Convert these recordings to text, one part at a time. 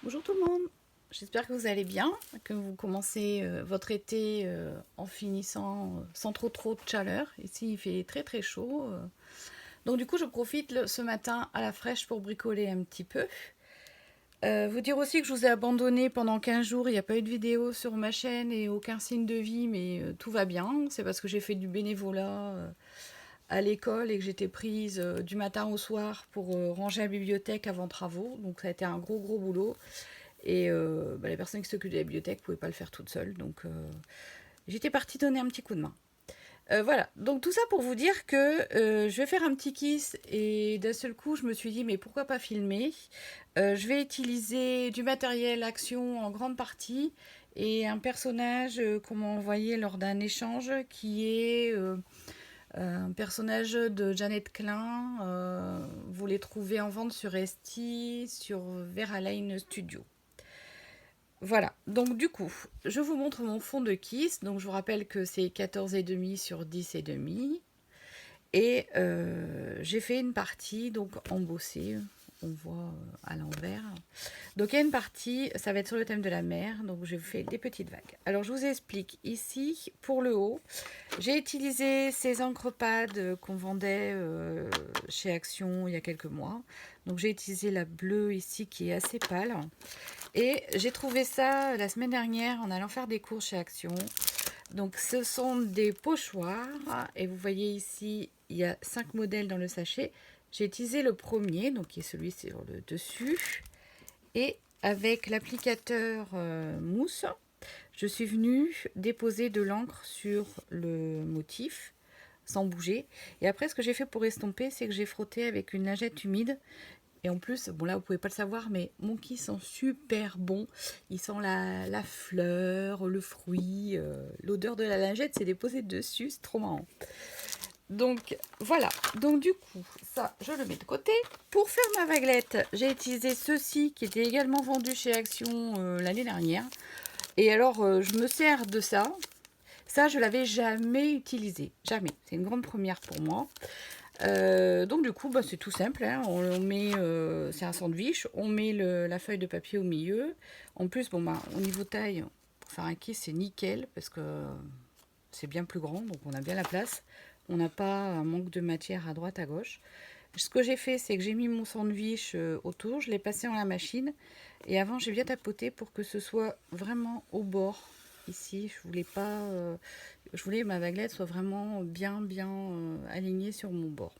Bonjour tout le monde, j'espère que vous allez bien, que vous commencez votre été en finissant sans trop de chaleur. Ici il fait très chaud, donc du coup je profite ce matin à la fraîche pour bricoler un petit peu. Vous dire aussi que je vous ai abandonné pendant 15 jours, il n'y a pas eu de vidéo sur ma chaîne et aucun signe de vie, mais tout va bien. C'est parce que j'ai fait du bénévolat à l'école et que j'étais prise du matin au soir pour ranger la bibliothèque avant travaux, donc ça a été un gros boulot. Et les personnes qui s'occupent de la bibliothèque ne pouvaient pas le faire toutes seules, donc j'étais partie donner un petit coup de main. Voilà, donc tout ça pour vous dire que je vais faire un petit kiss et d'un seul coup je me suis dit mais pourquoi pas filmer. Je vais utiliser du matériel action en grande partie et un personnage qu'on m'a envoyé lors d'un échange qui est un personnage de Janet Klein. Vous les trouvez en vente sur Etsy, sur Verhaline Studio. Voilà, donc du coup, je vous montre mon fond de kiss. Donc je vous rappelle que c'est 14,5 sur 10,5. Et j'ai fait une partie donc embossée, on voit à l'envers. Donc il y a une partie, ça va être sur le thème de la mer, donc j'ai fait des petites vagues. Alors je vous explique, ici pour le haut, j'ai utilisé ces encre-pads qu'on vendait chez Action il y a quelques mois. Donc j'ai utilisé la bleue ici qui est assez pâle. Et j'ai trouvé ça la semaine dernière en allant faire des courses chez Action. Donc ce sont des pochoirs et vous voyez ici il y a 5 modèles dans le sachet. J'ai utilisé le premier, donc qui est celui sur le dessus, et avec l'applicateur mousse, je suis venue déposer de l'encre sur le motif sans bouger. Et après ce que j'ai fait pour estomper, c'est que j'ai frotté avec une lingette humide. Et en plus, bon là vous pouvez pas le savoir, mais mon kiss sent super bon. Il sent la fleur, le fruit, l'odeur de la lingette s'est déposée dessus, c'est trop marrant. Donc voilà, donc du coup, ça je le mets de côté. Pour faire ma vaguelette, j'ai utilisé ceci qui était également vendu chez Action l'année dernière. Et alors je me sers de ça. Ça je l'avais jamais utilisé, jamais. C'est une grande première pour moi. Donc du coup, c'est tout simple, hein. On met, c'est un sandwich, on met la feuille de papier au milieu. En plus, au niveau taille, pour faire un kiss, c'est nickel parce que c'est bien plus grand, donc on a bien la place. On n'a pas un manque de matière à droite, à gauche. Ce que j'ai fait, c'est que j'ai mis mon sandwich autour, je l'ai passé dans la machine. Et avant, j'ai bien tapoté pour que ce soit vraiment au bord. Ici, je voulais pas, je voulais que ma baguette soit vraiment bien alignée sur mon bord.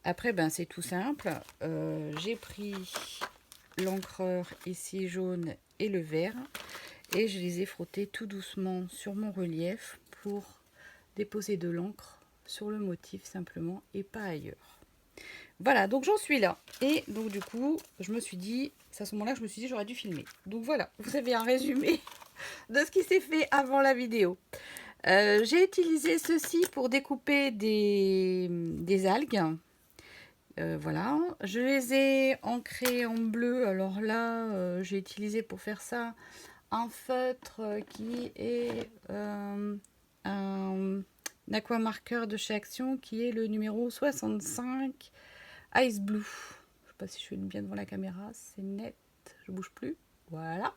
Après, c'est tout simple. J'ai pris l'encreur ici jaune et le vert et je les ai frottés tout doucement sur mon relief pour déposer de l'encre sur le motif simplement et pas ailleurs. Voilà, donc j'en suis là. Et donc du coup, je me suis dit, c'est à ce moment-là que je me suis dit j'aurais dû filmer. Donc voilà, vous avez un résumé de ce qui s'est fait avant la vidéo. J'ai utilisé ceci pour découper des algues. Voilà, je les ai ancrées en bleu. Alors là, j'ai utilisé pour faire ça un feutre qui est un aquamarqueur de chez Action qui est le numéro 65 Ice Blue. Je sais pas si je suis bien devant la caméra, c'est net, je bouge plus. Voilà.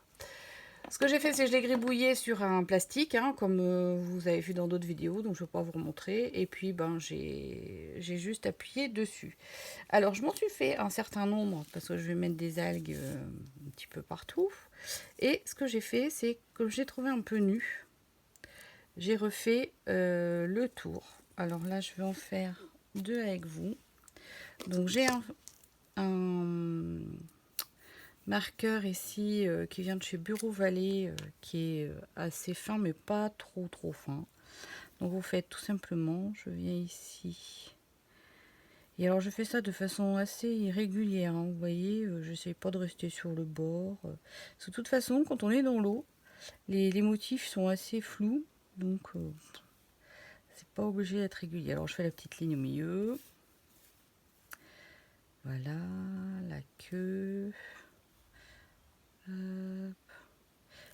Ce que j'ai fait, c'est que je l'ai gribouillé sur un plastique, hein, comme vous avez vu dans d'autres vidéos, donc je ne vais pas vous remontrer. Et puis, j'ai juste appuyé dessus. Alors, je m'en suis fait un certain nombre, parce que je vais mettre des algues un petit peu partout. Et ce que j'ai fait, c'est que j'ai trouvé un peu nu. J'ai refait le tour. Alors là, je vais en faire deux avec vous. Donc, j'ai un marqueur ici qui vient de chez Bureau Vallée qui est assez fin mais pas trop fin. Donc vous faites tout simplement, je viens ici et alors je fais ça de façon assez irrégulière, hein. Vous voyez, j'essaye pas de rester sur le bord. De toute façon, quand on est dans l'eau, les motifs sont assez flous, donc c'est pas obligé d'être régulier. Alors je fais la petite ligne au milieu, voilà la queue.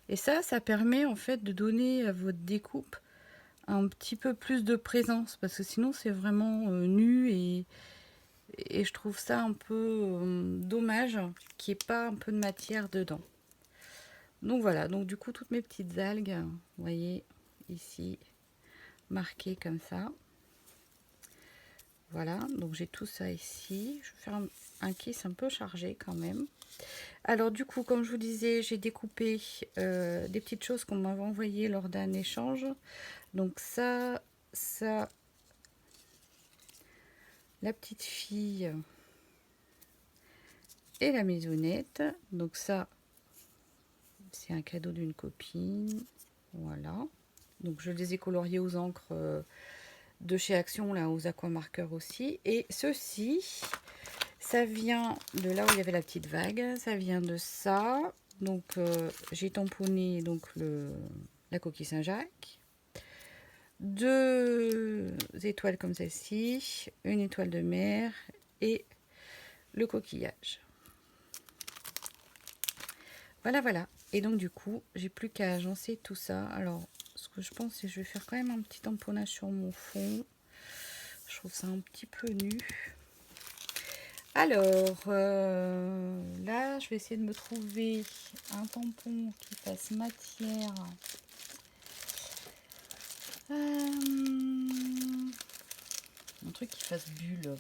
Et ça permet en fait de donner à votre découpe un petit peu plus de présence parce que sinon c'est vraiment nu et je trouve ça un peu dommage qu'il n'y ait pas un peu de matière dedans. Donc voilà, donc du coup toutes mes petites algues, vous voyez ici, marquées comme ça. Voilà, donc j'ai tout ça ici. Je vais faire un kiss un peu chargé quand même. Alors du coup, comme je vous disais, j'ai découpé des petites choses qu'on m'avait envoyées lors d'un échange. Donc ça, la petite fille et la maisonnette. Donc ça, c'est un cadeau d'une copine. Voilà. Donc je les ai coloriés aux encres de chez Action, là, aux aquamarqueurs aussi. Et ceci, ça vient de là où il y avait la petite vague. Ça vient de ça. Donc j'ai tamponné donc la coquille Saint-Jacques. 2 étoiles comme celle-ci, une étoile de mer et le coquillage. Voilà, voilà. Et donc du coup, j'ai plus qu'à agencer tout ça. Alors, ce que je pense, c'est que je vais faire quand même un petit tamponnage sur mon fond. Je trouve ça un petit peu nu. Alors, là, je vais essayer de me trouver un tampon qui fasse matière. Un truc qui fasse bulle.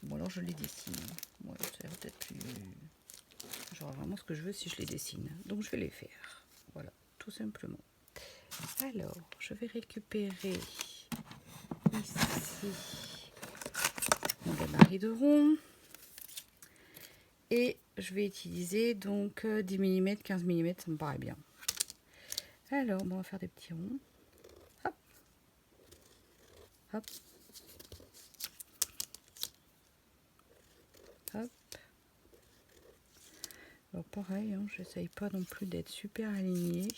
Bon, alors je les dessine. Ouais, ça a l'air peut-être plus... J'aurai vraiment ce que je veux si je les dessine. Donc, je vais les faire. Voilà, tout simplement. Alors, je vais récupérer ici mon gabarit de rond. Et je vais utiliser donc 10 mm, 15 mm, ça me paraît bien. Alors, bon, on va faire des petits ronds. Hop. Hop. Hop. Alors pareil, hein, j'essaye pas non plus d'être super alignée.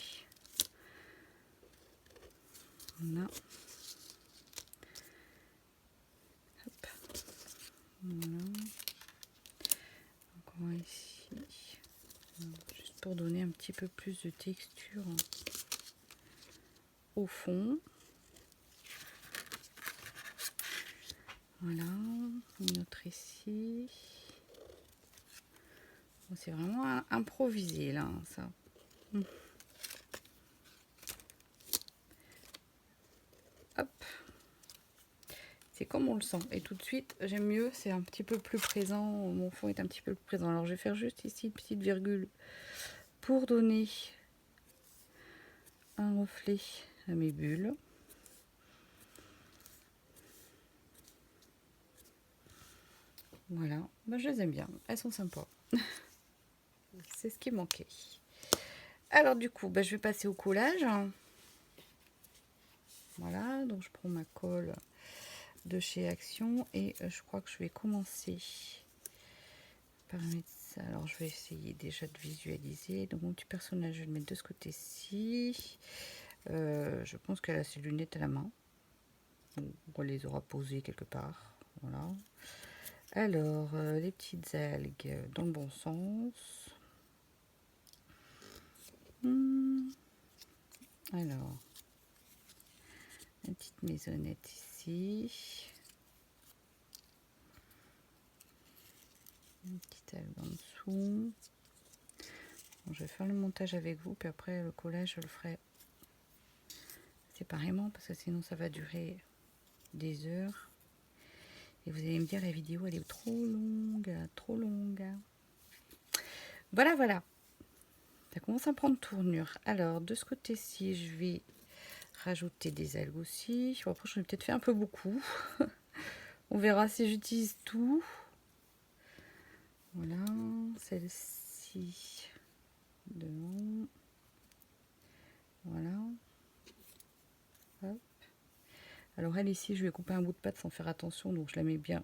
Voilà. Hop. Voilà. Encore ici. Juste pour donner un petit peu plus de texture au fond. Voilà. Une autre ici. Bon, c'est vraiment improvisé là, ça. Hop. C'est comme on le sent. Et tout de suite, j'aime mieux, c'est un petit peu plus présent. Mon fond est un petit peu plus présent. Alors, je vais faire juste ici une petite virgule pour donner un reflet à mes bulles. Voilà. Ben, je les aime bien. Elles sont sympas. C'est ce qui manquait. Alors, du coup, ben, je vais passer au collage. Voilà. Donc, je prends ma colle de chez Action et je crois que je vais commencer par mettre ça. Alors je vais essayer déjà de visualiser. Donc mon petit personnage, je vais le mettre de ce côté-ci. Je pense qu'elle a ses lunettes à la main. On les aura posées quelque part. Voilà. Alors les petites algues dans le bon sens. Alors une petite maisonnette ici. Une petite algue en dessous. Bon, je vais faire le montage avec vous, puis après le collage je le ferai séparément parce que sinon ça va durer des heures. Et vous allez me dire la vidéo elle est trop longue, trop longue. Voilà, voilà. Ça commence à prendre tournure. Alors de ce côté-ci, je vais rajouter des algues aussi. Bon, après, j'en ai peut-être fait un peu beaucoup. On verra si j'utilise tout. Voilà, celle-ci devant. Voilà. Hop. Alors elle ici, je vais couper un bout de pâte sans faire attention, donc je la mets bien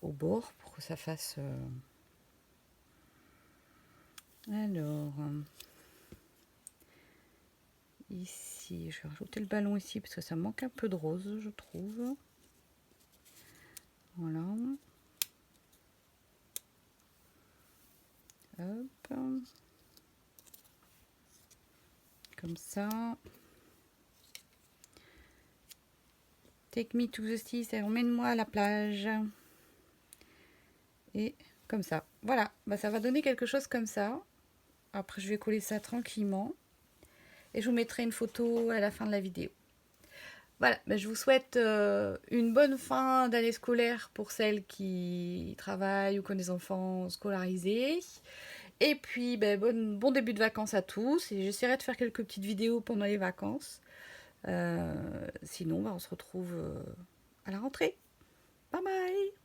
au bord pour que ça fasse... Alors, ici, je vais rajouter le ballon ici parce que ça manque un peu de rose, je trouve. Voilà. Hop. Comme ça. Take me to the sea, emmène-moi à la plage. Et comme ça. Voilà, bah, ça va donner quelque chose comme ça. Après, je vais coller ça tranquillement. Et je vous mettrai une photo à la fin de la vidéo. Voilà, bah, je vous souhaite une bonne fin d'année scolaire pour celles qui travaillent ou qui ont des enfants scolarisés. Et puis, bah, bon début de vacances à tous. Et j'essaierai de faire quelques petites vidéos pendant les vacances. Sinon, bah, on se retrouve à la rentrée. Bye bye!